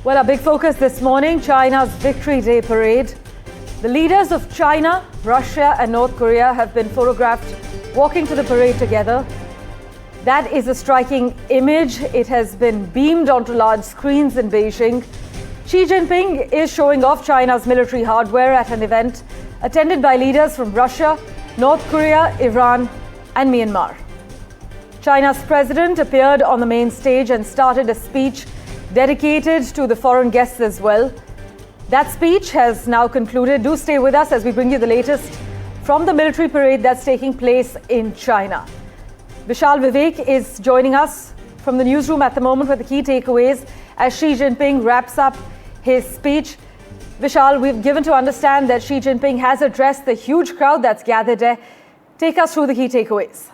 Well, our big focus this morning, China's Victory Day parade. The leaders of China, Russia and North Korea have been photographed walking to the parade together. That is a striking image. It has been beamed onto large screens in Beijing. Xi Jinping is showing off China's military hardware at an event attended by leaders from Russia, North Korea, Iran and Myanmar. China's president appeared on the main stage and started a speech dedicated to the foreign guests as well. That speech has now concluded. Do stay with us as we bring you the latest from the military parade that's taking place in China. Vishal Vivek is joining us from the newsroom at the moment with the key takeaways as Xi Jinping wraps up his speech. Vishal, we've given to understand that Xi Jinping has addressed the huge crowd that's gathered there. Take us through the key takeaways.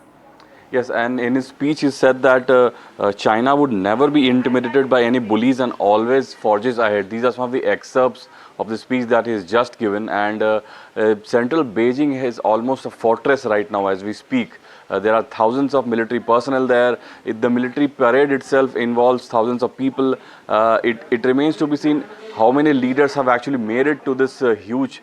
Yes, and in his speech he said that China would never be intimidated by any bullies and always forges ahead. These are some of the excerpts of the speech that he has just given, and central Beijing is almost a fortress right now as we speak. There are thousands of military personnel there. The military parade itself involves thousands of people. It remains to be seen how many leaders have actually made it to this huge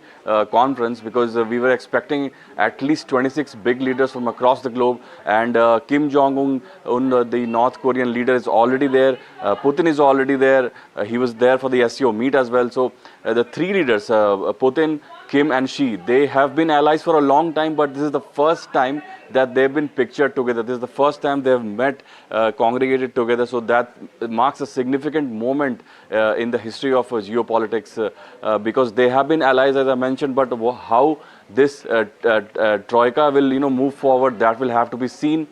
conference, because we were expecting at least 26 big leaders from across the globe, and Kim Jong, the North Korean leader, is already there. Putin is already there. He was there for the SCO meet as well. So the three leaders, Putin, Kim and Xi, they have been allies for a long time, but this is the first time that they've been pictured together. This is the first time they've met, congregated together. So that marks a significant moment in the history of geopolitics, because they have been allies, as I mentioned, but how this troika will move forward, that will have to be seen.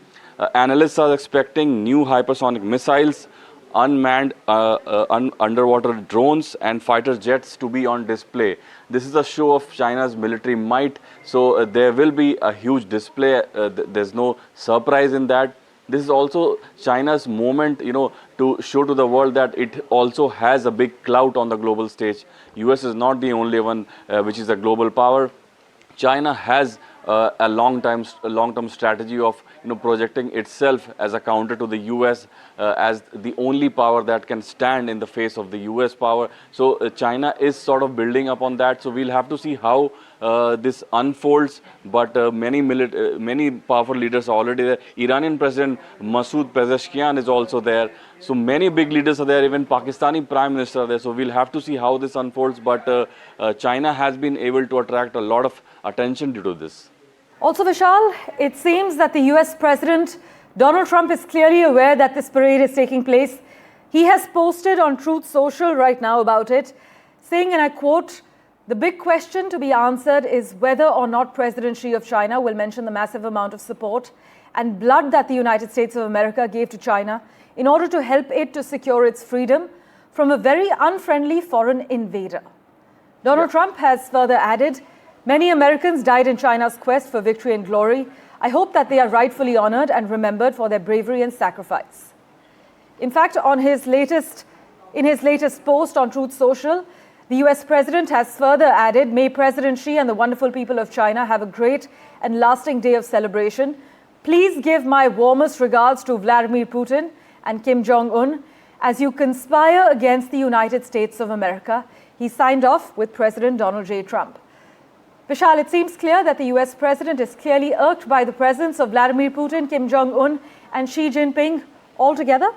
Analysts are expecting new hypersonic missiles, unmanned underwater drones and fighter jets to be on display. This is a show of China's military might, so there will be a huge display. There's no surprise in that. This is also China's moment, to show to the world that it also has a big clout on the global stage. US is not the only one which is a global power. China has a long-term strategy of projecting itself as a counter to the US, as the only power that can stand in the face of the US power. So China is sort of building up on that. So we'll have to see how this unfolds. But many powerful leaders are already there. Iranian President Masoud Pezeshkian is also there. So many big leaders are there. Even Pakistani Prime Minister are there. So we'll have to see how this unfolds. But China has been able to attract a lot of attention due to this. Also, Vishal, it seems that the US President Donald Trump is clearly aware that this parade is taking place. He has posted on Truth Social right now about it, saying, and I quote, "The big question to be answered is whether or not President Xi of China will mention the massive amount of support and blood that the United States of America gave to China in order to help it to secure its freedom from a very unfriendly foreign invader." Donald Trump has further added, "Many Americans died in China's quest for victory and glory. I hope that they are rightfully honored and remembered for their bravery and sacrifice." In fact, in his latest post on Truth Social, the US President has further added, "May President Xi and the wonderful people of China have a great and lasting day of celebration. Please give my warmest regards to Vladimir Putin and Kim Jong as you conspire against the United States of America." He signed off with President Donald J. Trump. Vishal, it seems clear that the US President is clearly irked by the presence of Vladimir Putin, Kim Jong and Xi Jinping all together.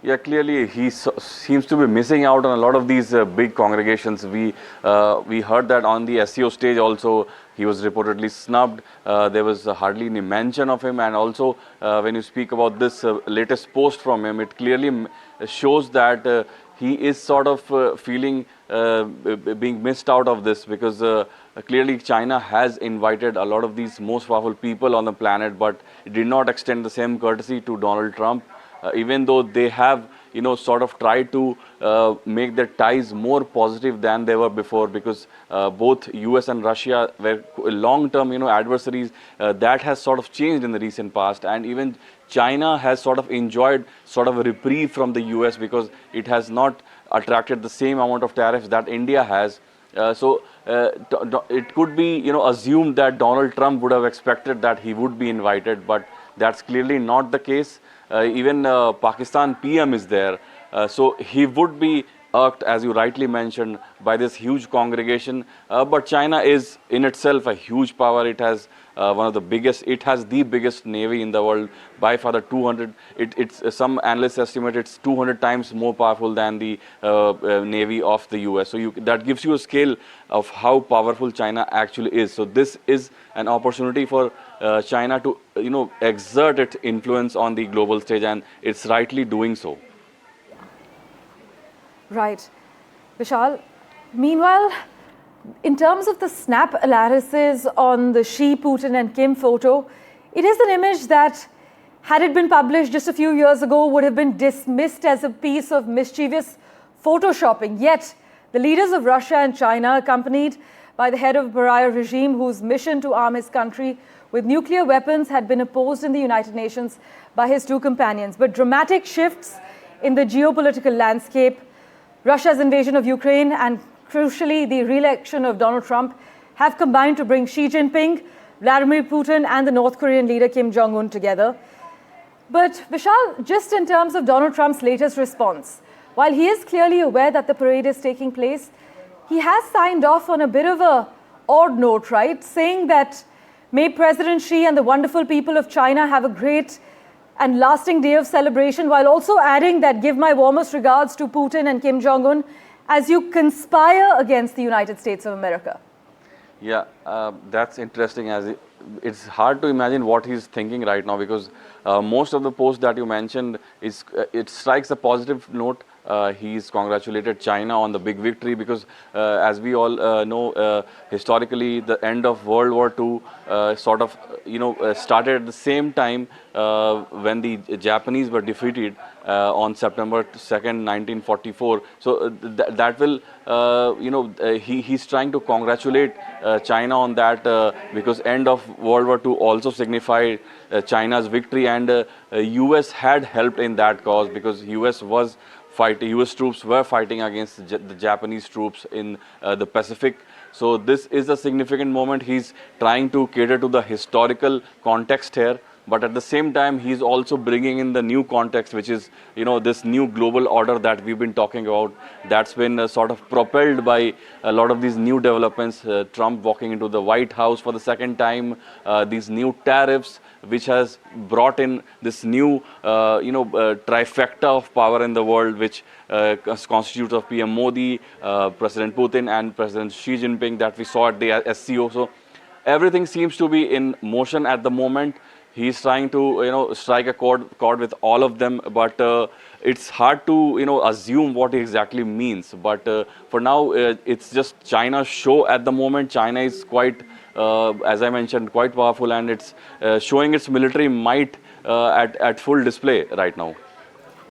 Yeah, clearly he seems to be missing out on a lot of these big congregations. We heard that on the SCO stage also he was reportedly snubbed. There was hardly any mention of him, and also when you speak about this latest post from him, it clearly shows that he is sort of feeling being missed out of this, because clearly China has invited a lot of these most powerful people on the planet, but it did not extend the same courtesy to Donald Trump. Even though they have, sort of tried to make their ties more positive than they were before, because both US and Russia were long-term, adversaries. That has sort of changed in the recent past, and even China has sort of enjoyed sort of a reprieve from the US, because it has not attracted the same amount of tariffs that India has. So it could be, assumed that Donald Trump would have expected that he would be invited, but that's clearly not the case. Even Pakistan PM is there. So he would be irked, as you rightly mentioned, by this huge congregation. But China is in itself a huge power. It has one of the biggest, it has the biggest navy in the world, by far the 200, it's some analysts estimate it's 200 times more powerful than the navy of the US. So that gives you a scale of how powerful China actually is. So this is an opportunity for China to, exert its influence on the global stage, and it's rightly doing so. Right. Vishal, meanwhile, in terms of the snap analysis on the Xi, Putin and Kim photo, it is an image that, had it been published just a few years ago, would have been dismissed as a piece of mischievous photoshopping. Yet, the leaders of Russia and China, accompanied by the head of the pariah regime whose mission to arm his country with nuclear weapons had been opposed in the United Nations by his two companions. But dramatic shifts in the geopolitical landscape, Russia's invasion of Ukraine and, crucially, the re-election of Donald Trump have combined to bring Xi Jinping, Vladimir Putin and the North Korean leader Kim Jong together. But Vishal, just in terms of Donald Trump's latest response, while he is clearly aware that the parade is taking place, he has signed off on a bit of a odd note, right? Saying that may President Xi and the wonderful people of China have a great and lasting day of celebration, while also adding that give my warmest regards to Putin and Kim Jong as you conspire against the United States of America. Yeah, that's interesting. It's hard to imagine what he's thinking right now, because most of the posts that you mentioned it strikes a positive note. He's congratulated China on the big victory, because as we all know, historically the end of World War II sort of started at the same time when the Japanese were defeated on September 2nd, 1944. So that will he's trying to congratulate China on that, because end of World War II also signified China's victory, and US had helped in that cause, because US troops were fighting against the Japanese troops in the Pacific. So this is a significant moment. He's trying to cater to the historical context here, but at the same time, he's also bringing in the new context, which is, this new global order that we've been talking about, that's been sort of propelled by a lot of these new developments. Trump walking into the White House for the second time, these new tariffs, which has brought in this new, trifecta of power in the world, which constitutes of PM Modi, President Putin and President Xi Jinping that we saw at the SCO. So everything seems to be in motion at the moment. He's trying to, strike a chord with all of them, but it's hard to, assume what it exactly means. But for now, it's just China's show at the moment. China is quite, as I mentioned, quite powerful, and it's showing its military might at full display right now.